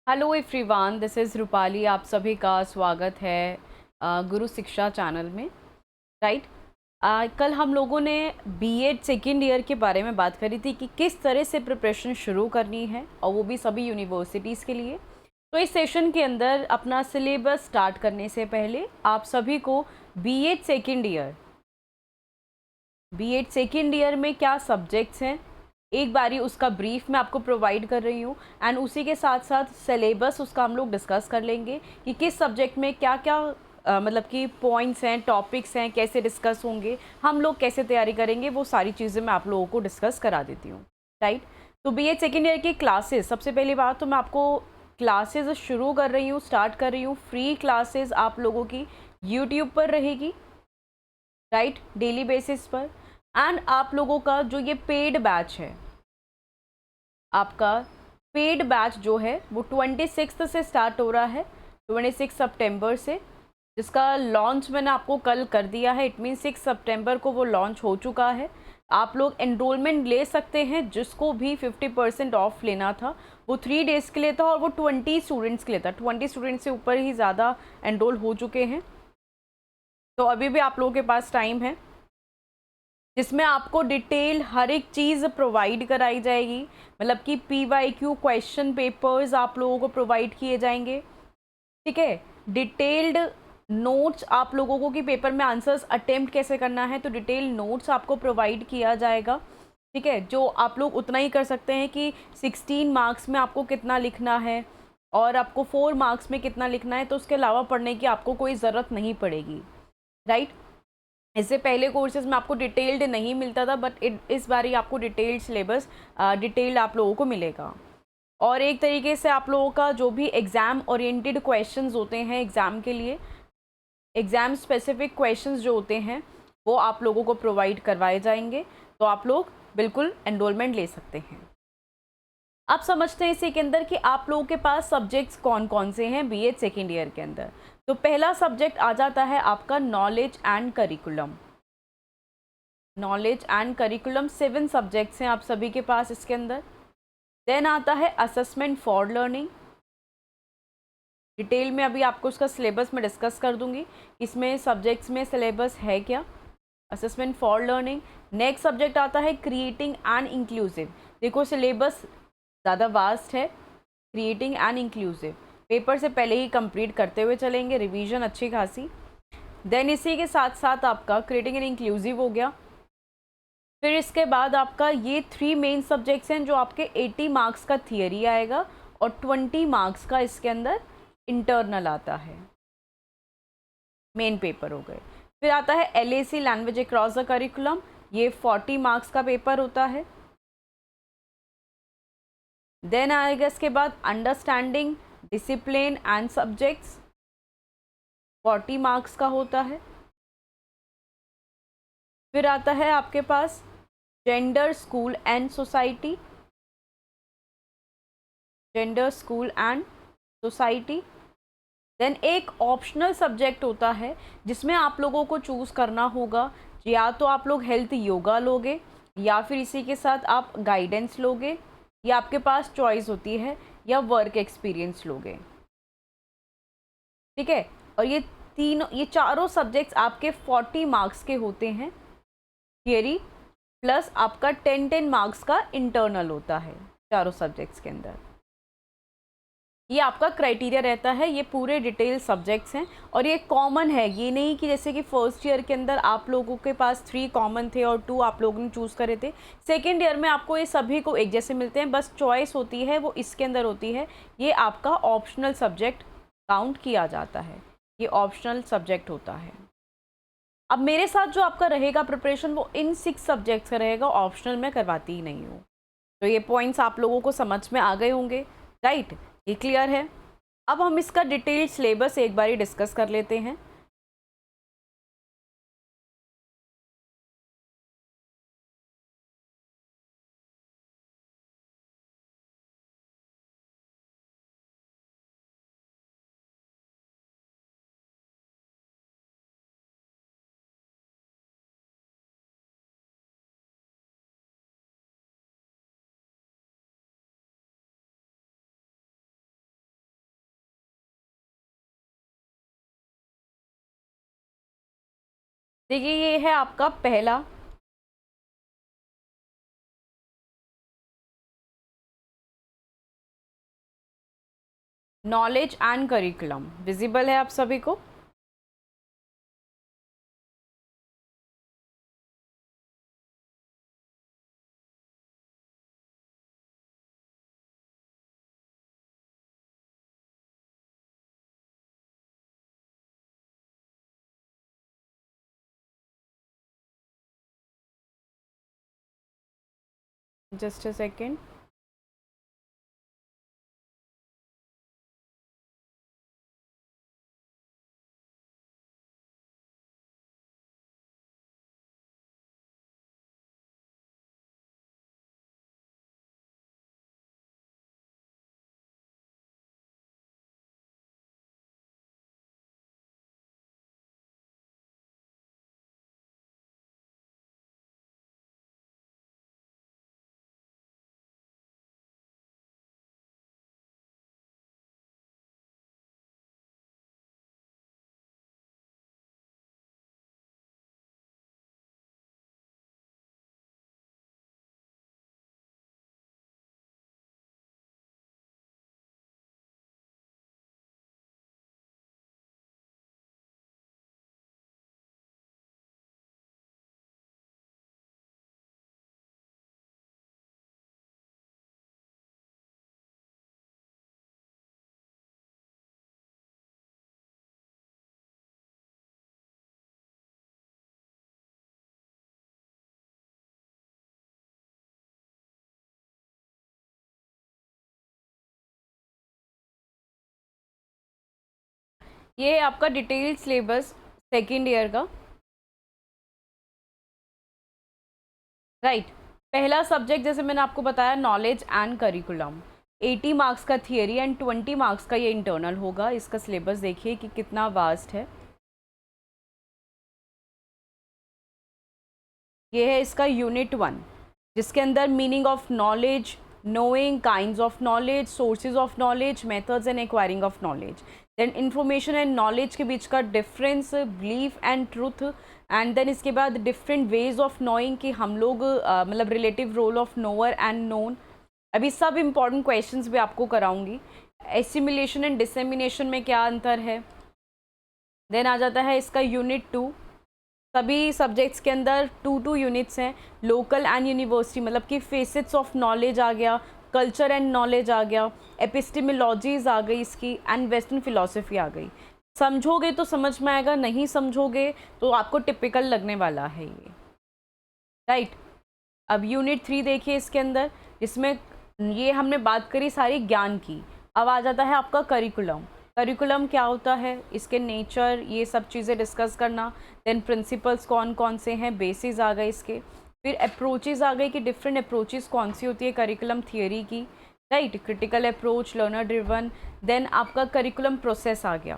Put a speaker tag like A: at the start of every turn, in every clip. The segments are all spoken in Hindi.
A: Hello everyone, this is Rupali. आप सभी का स्वागत है गुरु शिक्षा चैनल में। राइट। कल हम लोगों ने बीएड सेकेंड ईयर के बारे में बात करी थी कि किस तरह से प्रिपरेशन शुरू करनी है, और वो भी सभी यूनिवर्सिटीज़ के लिए। तो इस सेशन के अंदर अपना सिलेबस स्टार्ट करने से पहले आप सभी को बीएड सेकेंड ईयर में क्या सब्जेक्ट्स हैं, एक बारी उसका ब्रीफ मैं आपको प्रोवाइड कर रही हूँ। एंड उसी के साथ साथ सिलेबस उसका हम लोग डिस्कस कर लेंगे कि किस सब्जेक्ट में क्या क्या मतलब कि पॉइंट्स हैं, टॉपिक्स हैं, कैसे डिस्कस होंगे, हम लोग कैसे तैयारी करेंगे, वो सारी चीज़ें मैं आप लोगों को डिस्कस करा देती हूँ। राइट। तो बीएड सेकेंड ईयर की क्लासेस, सबसे पहली बात तो मैं आपको क्लासेस शुरू कर रही हूँ, स्टार्ट कर रही हूँ। फ्री क्लासेस आप लोगों की यूट्यूब पर रहेगी, राइट, डेली बेसिस पर। एंड आप लोगों का जो ये पेड बैच है, आपका पेड बैच जो है वो 26 से स्टार्ट हो रहा है, 26 सितंबर से, जिसका लॉन्च मैंने आपको कल कर दिया है। इट मीन 6 सितंबर को वो लॉन्च हो चुका है। आप लोग एनरोलमेंट ले सकते हैं, जिसको भी 50% ऑफ लेना था वो 3 डेज़ के लिए था, और वो 20 स्टूडेंट्स के लिए था। 20 स्टूडेंट्स से ऊपर ही ज़्यादा एनरोल हो चुके हैं, तो अभी भी आप लोगों के पास टाइम है, जिसमें आपको डिटेल हर एक चीज़ प्रोवाइड कराई जाएगी। मतलब कि PYQ क्वेश्चन पेपर्स आप लोगों को प्रोवाइड किए जाएंगे, ठीक है। डिटेल्ड नोट्स आप लोगों को कि पेपर में आंसर्स अटेम्प्ट कैसे करना है, तो डिटेल नोट्स आपको प्रोवाइड किया जाएगा, ठीक है। जो आप लोग उतना ही कर सकते हैं कि 16 मार्क्स में आपको कितना लिखना है और आपको 4 मार्क्स में कितना लिखना है, तो उसके अलावा पढ़ने की आपको कोई ज़रूरत नहीं पड़ेगी। राइट। इससे पहले कोर्सेज में आपको डिटेल्ड नहीं मिलता था, बट इस बार ही आपको डिटेल्ड सिलेबस डिटेल्ड आप लोगों को मिलेगा। और एक तरीके से आप लोगों का जो भी एग्ज़ाम ओरिएंटेड क्वेश्चंस होते हैं, एग्ज़ाम के लिए एग्ज़ाम स्पेसिफिक क्वेश्चंस जो होते हैं, वो आप लोगों को प्रोवाइड करवाए जाएंगे। तो आप लोग बिल्कुल एनरोलमेंट ले सकते हैं। अब समझते हैं इसी के अंदर कि आप लोगों के पास सब्जेक्ट्स कौन कौन से हैं बीएड सेकेंड ईयर के अंदर। तो पहला सब्जेक्ट आ जाता है आपका knowledge and curriculum. Knowledge and curriculum 7 subjects हैं आप सभी के पास इसके अंदर। देन आता है असेसमेंट फॉर लर्निंग। डिटेल में अभी आपको उसका सिलेबस में डिस्कस कर दूंगी, इसमें सब्जेक्ट्स में सिलेबस है क्या। Assessment for learning. Next subject आता है क्रिएटिंग एंड इंक्लूसिव। देखो सिलेबस ज़्यादा वास्ट है। क्रिएटिंग एंड इंक्लूसिव पेपर से पहले ही कंप्लीट करते हुए चलेंगे, रिवीजन अच्छी खासी। देन इसी के साथ साथ आपका क्रिएटिंग एंड इंक्लूसिव हो गया। फिर इसके बाद आपका ये 3 मेन सब्जेक्ट्स हैं, जो आपके 80 मार्क्स का थियरी आएगा और 20 मार्क्स का इसके अंदर इंटरनल आता है। मेन पेपर हो गए। फिर आता है LAC language across the curriculum, ये 40 मार्क्स का पेपर होता है। देन आएगा इसके बाद understanding discipline and subjects, 40 marks का होता है। फिर आता है आपके पास gender school and society, gender school and society. Then एक ऑप्शनल सब्जेक्ट होता है, जिसमें आप लोगों को चूज़ करना होगा, या तो आप लोग हेल्थ योगा लोगे, या फिर इसी के साथ आप गाइडेंस लोगे, या आपके पास चॉइस होती है या वर्क एक्सपीरियंस लोगे, ठीक है। और ये चारों सब्जेक्ट्स आपके 40 मार्क्स के होते हैं थियरी, प्लस आपका 10 मार्क्स का इंटरनल होता है चारों सब्जेक्ट्स के अंदर। ये आपका क्राइटेरिया रहता है, ये पूरे डिटेल सब्जेक्ट्स हैं, और ये कॉमन है। ये नहीं कि जैसे कि फर्स्ट ईयर के अंदर आप लोगों के पास 3 कॉमन थे और 2 आप लोगों ने चूज़ करे थे, सेकेंड ईयर में आपको ये सभी को एक जैसे मिलते हैं, बस चॉइस होती है वो इसके अंदर होती है। ये आपका ऑप्शनल सब्जेक्ट काउंट किया जाता है, ये ऑप्शनल सब्जेक्ट होता है। अब मेरे साथ जो आपका रहेगा प्रिपरेशन, वो इन 6 सब्जेक्ट्स का रहेगा, ऑप्शनल में करवाती ही नहीं हूँ। तो ये पॉइंट्स आप लोगों को समझ में आ गए होंगे, राइट, ये क्लियर है। अब हम इसका डिटेल सिलेबस एक बार डिस्कस कर लेते हैं। देखिए ये है आपका पहला, नॉलेज एंड करिकुलम, विजिबल है आप सभी को? Just a second. ये है आपका डिटेल सिलेबस सेकेंड ईयर का, राइट। पहला सब्जेक्ट जैसे मैंने आपको बताया नॉलेज एंड करिकुलम, 80 मार्क्स का थियरी एंड 20 मार्क्स का ये इंटरनल होगा। इसका सिलेबस देखिए कि कितना वास्ट है। ये है इसका यूनिट 1, जिसके अंदर meaning of knowledge, knowing, kinds of knowledge, sources of knowledge, methods and acquiring of knowledge, then information and knowledge के बीच का difference, belief and truth, and then इसके बाद different ways of knowing कि हम लोग मतलब relative role of knower and known। अभी सब important questions भी आपको कराऊंगी। assimilation and dissemination में क्या अंतर है। then आ जाता है इसका यूनिट 2, सभी सब्जेक्ट्स के अंदर 2 यूनिट्स हैं। लोकल एंड यूनिवर्सिटी मतलब कि फेसेट्स ऑफ नॉलेज आ गया, कल्चर एंड नॉलेज आ गया, एपिस्टेमोलॉजीज आ गई इसकी, एंड वेस्टर्न फिलॉसफी आ गई। समझोगे तो समझ में आएगा, नहीं समझोगे तो आपको टिपिकल लगने वाला है ये, राइट। अब यूनिट 3 देखिए इसके अंदर, इसमें ये हमने बात करी सारी ज्ञान की। अब आ जाता है आपका करिकुलम। करिकुलम क्या होता है, इसके नेचर, ये सब चीज़ें डिस्कस करना। देन प्रिंसिपल्स कौन कौन से हैं, बेसिस आ गए इसके। फिर अप्रोचेज़ आ गई कि डिफरेंट अप्रोचेज़ कौन सी होती है करिकुलम थियोरी की, right. Critical approach, learner driven. Then आपका करिकुलम प्रोसेस आ गया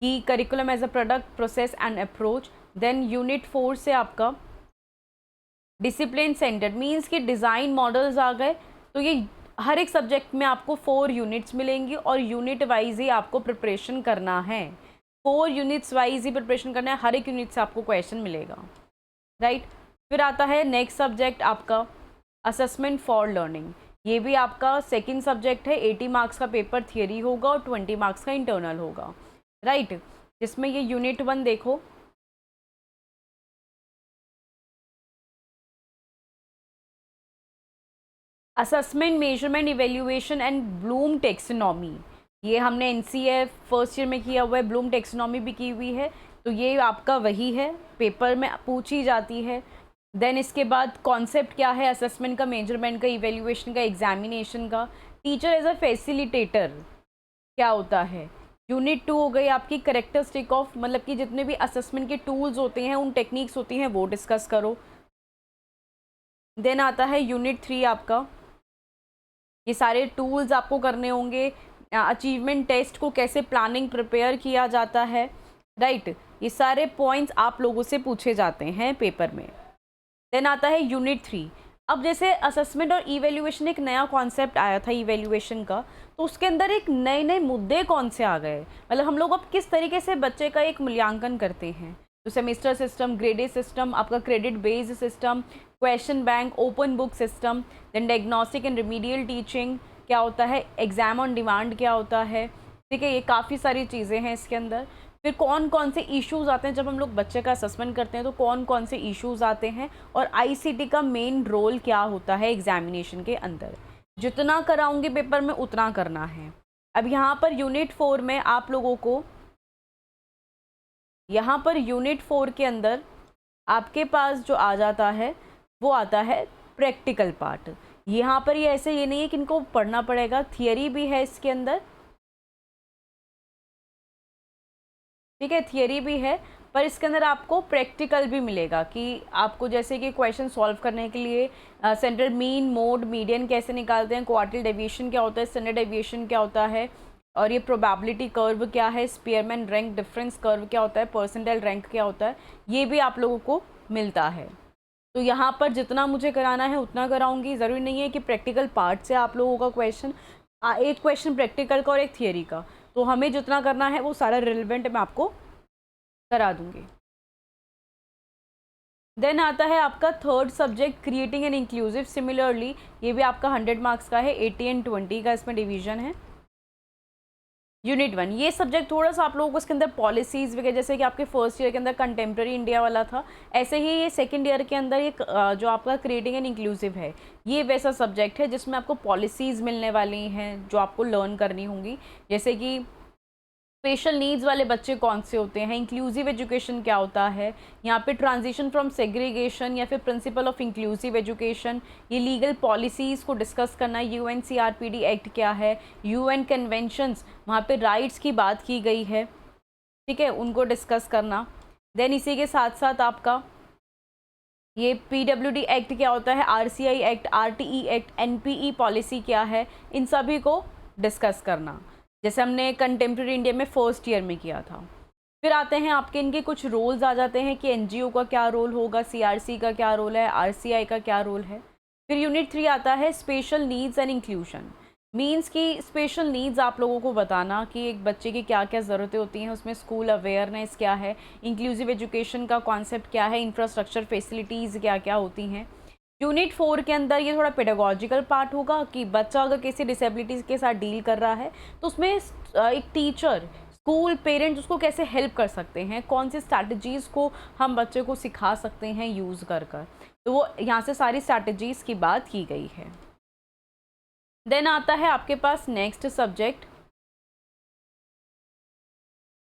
A: कि curriculum as a product, process and approach. Then unit 4 से आपका डिसिप्लिन सेंटर्ड मीन्स कि डिज़ाइन मॉडल्स आ गए। तो ये हर एक सब्जेक्ट में आपको 4 यूनिट्स मिलेंगी और यूनिट वाइज ही आपको प्रिपरेशन करना है। 4 यूनिट्स वाइज ही प्रिपरेशन करना है, हर एक यूनिट से आपको क्वेश्चन मिलेगा, राइट। फिर आता है नेक्स्ट सब्जेक्ट आपका असेसमेंट फॉर लर्निंग। ये भी आपका सेकंड सब्जेक्ट है। 80 मार्क्स का पेपर थियरी होगा और 20 मार्क्स का इंटरनल होगा, राइट। जिसमें ये यूनिट 1 देखो, assessment, measurement, evaluation and Bloom taxonomy. ये हमने एनसीएफ फर्स्ट ईयर में किया हुआ है, ब्लूम टेक्सोनॉमी भी की हुई है। तो ये आपका वही है, पेपर में पूछी जाती है। देन इसके बाद कॉन्सेप्ट क्या है असेसमेंट का, मेजरमेंट का, इवेल्युएशन का, एग्जामिनेशन का। टीचर एज अ फैसिलिटेटर क्या होता है। यूनिट 2 हो गई आपकी करेक्टरिस्टिक ऑफ, मतलब कि जितने भी असेसमेंट के टूल्स होते हैं, उन टेक्निक्स होती हैं, वो डिस्कस करो। देन आता है यूनिट 3 आपका, ये सारे टूल्स आपको करने होंगे। अचीवमेंट टेस्ट को कैसे प्लानिंग प्रिपेयर किया जाता है, राइट। ये सारे पॉइंट्स आप लोगों से पूछे जाते हैं पेपर में। देन आता है यूनिट 3। अब जैसे असेसमेंट और इवेल्युएशन एक नया कॉन्सेप्ट आया था इवेल्युएशन का, तो उसके अंदर एक नए नए मुद्दे कौन से आ गए, मतलब हम लोग अब किस तरीके से बच्चे का एक मूल्यांकन करते हैं। तो सेमेस्टर सिस्टम, ग्रेडेड सिस्टम, आपका credit based system, question bank, open book system, then diagnostic and remedial teaching क्या होता है, एग्जाम ऑन डिमांड क्या होता है, ठीक है, ये काफ़ी सारी चीज़ें हैं इसके अंदर। फिर कौन कौन से इश्यूज आते हैं जब हम लोग बच्चे का असेसमेंट करते हैं, तो कौन कौन से इश्यूज आते हैं, और आईसीटी का मेन रोल क्या होता है एग्जामिनेशन के अंदर। जितना कराऊंगी पेपर में उतना करना है। अब यहाँ पर यूनिट 4 में आप लोगों को, यहाँ पर यूनिट 4 के अंदर आपके पास जो आ जाता है वो आता है प्रैक्टिकल पार्ट। यहाँ पर ये ऐसे ये नहीं है कि इनको पढ़ना पड़ेगा, थियरी भी है इसके अंदर, ठीक है, थियरी भी है, पर इसके अंदर आपको प्रैक्टिकल भी मिलेगा कि आपको जैसे कि क्वेश्चन सॉल्व करने के लिए सेंट्रल मीन, मोड, मीडियन कैसे निकालते हैं, क्वार्टिल डेविएशन क्या होता है, स्टैंडर्ड डेविएशन क्या होता है, और ये प्रोबेबिलिटी कर्व क्या है, स्पीयरमैन रैंक डिफरेंस कर्व क्या होता है, परसेंटाइल रैंक क्या होता है, ये भी आप लोगों को मिलता है। तो यहाँ पर जितना मुझे कराना है उतना कराऊंगी। ज़रूरी नहीं है कि प्रैक्टिकल पार्ट से आप लोगों का क्वेश्चन, एक क्वेश्चन प्रैक्टिकल का और एक थियरी का, तो हमें जितना करना है वो सारा रिलेवेंट मैं आपको करा दूंगी। देन आता है आपका third subject creating an inclusive. Similarly ये भी आपका 100 मार्क्स का है, 80 एंड 20 का इसमें डिवीजन है। यूनिट 1 ये सब्जेक्ट थोड़ा सा आप लोगों को इसके अंदर पॉलिसीज़ वगैरह, जैसे कि आपके फर्स्ट ईयर के अंदर कंटेम्प्रेरी इंडिया वाला था, ऐसे ही ये सेकंड ईयर के अंदर एक जो आपका क्रिएटिंग एंड इंक्लूसिव है, ये वैसा सब्जेक्ट है जिसमें आपको पॉलिसीज़ मिलने वाली हैं जो आपको लर्न करनी होंगी। जैसे कि स्पेशल नीड्स वाले बच्चे कौन से होते हैं, इंक्लूसिव एजुकेशन क्या होता है, यहाँ पे ट्रांजिशन फ्रॉम सेग्रीगेशन या फिर प्रिंसिपल ऑफ इंक्लूसिव एजुकेशन, ये लीगल पॉलिसीज़ को डिस्कस करना, यूएनसीआरपीडी एक्ट क्या है, यूएन कन्वेंशंस वहाँ पे राइट्स की बात की गई है, ठीक है, उनको डिस्कस करना। देन इसी के साथ साथ आपका ये पीडब्ल्यूडी एक्ट क्या होता है, RCI act, RTE act, NPE policy क्या है, इन सभी को डिस्कस करना, जैसे हमने कंटेम्प्रेरी इंडिया में फर्स्ट ईयर में किया था। फिर आते हैं आपके इनके कुछ रोल्स आ जाते हैं कि एनजीओ का क्या रोल होगा, सीआरसी का क्या रोल है, आरसीआई का क्या रोल है। फिर यूनिट 3 आता है special needs and inclusion. Means कि स्पेशल नीड्स आप लोगों को बताना कि एक बच्चे की क्या क्या ज़रूरतें होती हैं, उसमें स्कूल अवेयरनेस क्या है, इंक्लूसिव एजुकेशन का कॉन्सेप्ट क्या है, इंफ्रास्ट्रक्चर फैसिलिटीज़ क्या क्या होती हैं। यूनिट 4 के अंदर ये थोड़ा पेडागोजिकल पार्ट होगा कि बच्चा अगर किसी डिसेबिलिटीज़ के साथ डील कर रहा है तो उसमें एक टीचर, स्कूल, पेरेंट्स उसको कैसे हेल्प कर सकते हैं, कौन सी स्ट्रैटेजीज़ को हम बच्चे को सिखा सकते हैं यूज़ कर कर, तो वो यहाँ से सारी स्ट्रैटेजीज़ की बात की गई है। देन आता है आपके पास नेक्स्ट सब्जेक्ट।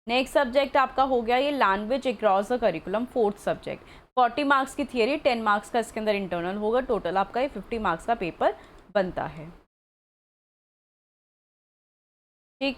A: नेक्स्ट सब्जेक्ट आपका हो गया ये language across the curriculum, fourth subject. 40 marks की थियरी, 10 मार्क्स का इसके अंदर इंटरनल होगा, टोटल आपका ये 50 मार्क्स का पेपर बनता है, ठीक।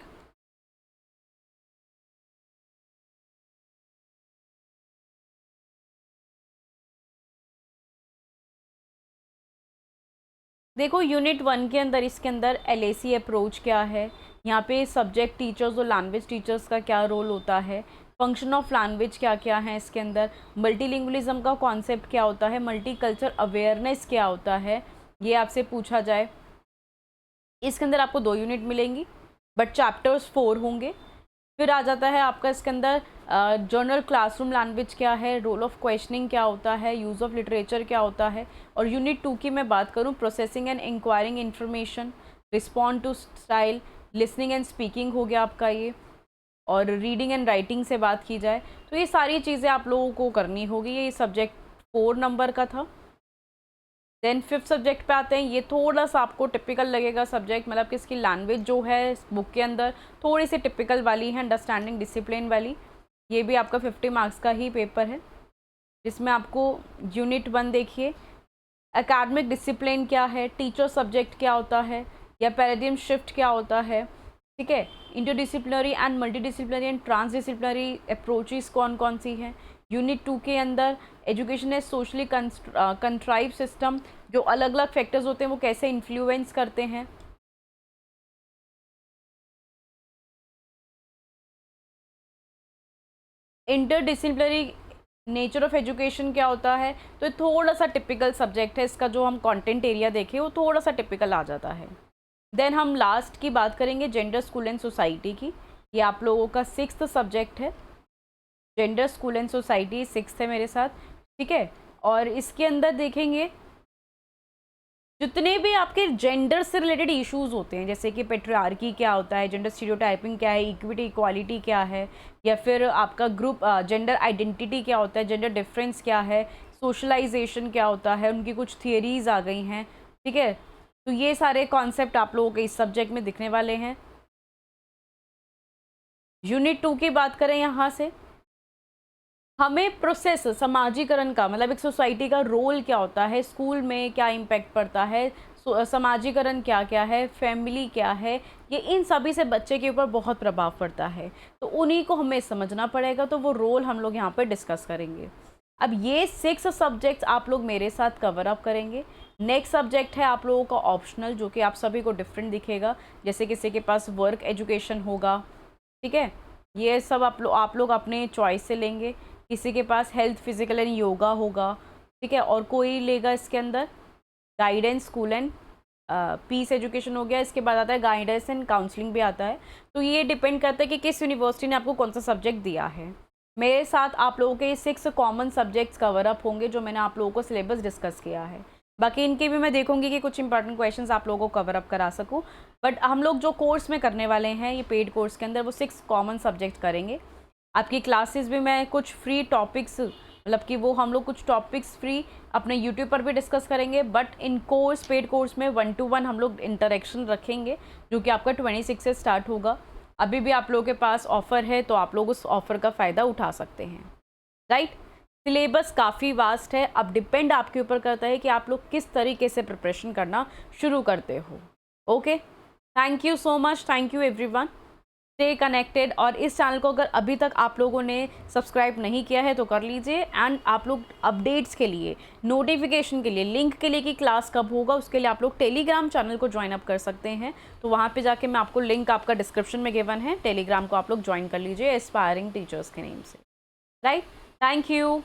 A: देखो यूनिट 1 के अंदर इसके अंदर एलएसी अप्रोच क्या है, यहाँ पे सब्जेक्ट टीचर्स और लैंग्वेज टीचर्स का क्या रोल होता है, फंक्शन ऑफ लैंग्वेज क्या क्या है इसके अंदर, मल्टीलिंगुअलिज्म का कॉन्सेप्ट क्या होता है, मल्टीकल्चर अवेयरनेस क्या होता है, ये आपसे पूछा जाए। इसके अंदर आपको 2 यूनिट मिलेंगी बट चैप्टर्स 4 होंगे। फिर आ जाता है आपका इसके अंदर जर्नल क्लासरूम लैंग्वेज क्या है, रोल ऑफ क्वेश्चनिंग क्या होता है, यूज़ ऑफ लिटरेचर क्या होता है। और यूनिट 2 की मैं बात करूँ, processing and inquiring information, respond to style, listening and speaking हो गया आपका ये, और रीडिंग एंड राइटिंग से बात की जाए तो ये सारी चीज़ें आप लोगों को करनी होगी। ये सब्जेक्ट 4 नंबर का था। देन 5th सब्जेक्ट पे आते हैं, ये थोड़ा सा आपको टिपिकल लगेगा सब्जेक्ट, मतलब कि इसकी लैंग्वेज जो है बुक के अंदर थोड़ी सी टिपिकल वाली है, अंडरस्टैंडिंग डिसिप्लिन वाली। ये भी आपका 50 मार्क्स का ही पेपर है, जिसमें आपको यूनिट 1 देखिए, एकेडमिक डिसिप्लिन क्या है, टीचर सब्जेक्ट क्या होता है, या पैराडिग्म शिफ्ट क्या होता है, ठीक है, interdisciplinary and multidisciplinary and transdisciplinary approaches कौन कौन सी हैं। यूनिट 2 के अंदर एजुकेशन है सोशली कंट्राइव सिस्टम, जो अलग अलग फैक्टर्स होते हैं वो कैसे इन्फ्लुएंस करते हैं। इंटरडिसिप्लिनरी नेचर ऑफ एजुकेशन क्या होता है, तो थोड़ा सा टिपिकल सब्जेक्ट है, इसका जो हम कंटेंट एरिया देखें वो थोड़ा सा टिपिकल आ जाता है। देन हम लास्ट की बात करेंगे जेंडर, स्कूल एंड सोसाइटी की, ये आप लोगों का 6th सब्जेक्ट है। Gender school and society 6th है मेरे साथ, ठीक है। और इसके अंदर देखेंगे जितने भी आपके जेंडर से रिलेटेड इश्यूज होते हैं, जैसे कि पेट्रियार्की क्या होता है, जेंडर स्टीरियोटाइपिंग क्या है, इक्विटी इक्वालिटी क्या है, या फिर आपका ग्रुप जेंडर आइडेंटिटी क्या होता है, जेंडर डिफरेंस क्या है, सोशलाइजेशन क्या होता है, उनकी कुछ थियरीज आ गई हैं, ठीक है। तो ये सारे कॉन्सेप्ट आप लोगों के इस सब्जेक्ट में दिखने वाले हैं। यूनिट 2 की बात करें यहाँ से, हमें प्रोसेस समाजीकरण का मतलब एक सोसाइटी का रोल क्या होता है, स्कूल में क्या इम्पैक्ट पड़ता है, समाजीकरण क्या क्या है, फैमिली क्या है, ये इन सभी से बच्चे के ऊपर बहुत प्रभाव पड़ता है। तो उन्हीं को हमें समझना पड़ेगा, तो वो रोल हम लोग यहाँ पे डिस्कस करेंगे। अब ये 6 सब्जेक्ट्स आप लोग मेरे साथ कवर अप करेंगे। नेक्स्ट सब्जेक्ट है आप लोगों का ऑप्शनल, जो कि आप सभी को डिफरेंट दिखेगा, जैसे किसी के पास वर्क एजुकेशन होगा, ठीक है। ये सब आप लोग अपने चॉइस से लेंगे। किसी के पास हेल्थ फिजिकल एंड योगा होगा, ठीक है। और कोई लेगा इसके अंदर guidance school and peace education हो गया। इसके बाद आता है गाइडेंस एंड काउंसलिंग भी आता है। तो ये डिपेंड करता है कि किस यूनिवर्सिटी ने आपको कौन सा सब्जेक्ट दिया है। मेरे साथ आप लोगों के 6 कॉमन सब्जेक्ट्स कवर अप होंगे, जो मैंने आप लोगों को सिलेबस डिस्कस किया है। बाकी इनके भी मैं देखूंगी कि कुछ इंपॉर्टेंट क्वेश्चंस आप लोगों को कवर अप करा सकूं। बट हम लोग जो कोर्स में करने वाले हैं, ये पेड कोर्स के अंदर, वो 6 कॉमन सब्जेक्ट करेंगे। आपकी क्लासेस भी मैं कुछ फ्री टॉपिक्स, मतलब कि वो हम लोग कुछ टॉपिक्स फ्री अपने यूट्यूब पर भी डिस्कस करेंगे। But in course, paid course में 1 to 1 हम लोग इंटरेक्शन रखेंगे, जो कि आपका 26 से स्टार्ट होगा। अभी भी आप लोगों के पास ऑफ़र है, तो आप लोग उस ऑफ़र का फ़ायदा उठा सकते हैं, राइट। सिलेबस काफ़ी वास्ट है, अब डिपेंड आपके ऊपर करता है कि आप लोग किस तरीके से प्रिपरेशन करना शुरू करते हो। Okay, thank you so much, thank you everyone, stay connected. और इस चैनल को अगर अभी तक आप लोगों ने सब्सक्राइब नहीं किया है तो कर लीजिए। एंड आप लोग अपडेट्स के लिए, नोटिफिकेशन के लिए, लिंक के लिए कि क्लास कब होगा, उसके लिए आप लोग टेलीग्राम चैनल को ज्वाइन अप कर सकते हैं। तो वहाँ पे जाके मैं आपको लिंक, आपका डिस्क्रिप्शन में गिवन है, टेलीग्राम को आप लोग ज्वाइन कर लीजिए एस्पायरिंग टीचर्स के नेम से, राइट। Thank you.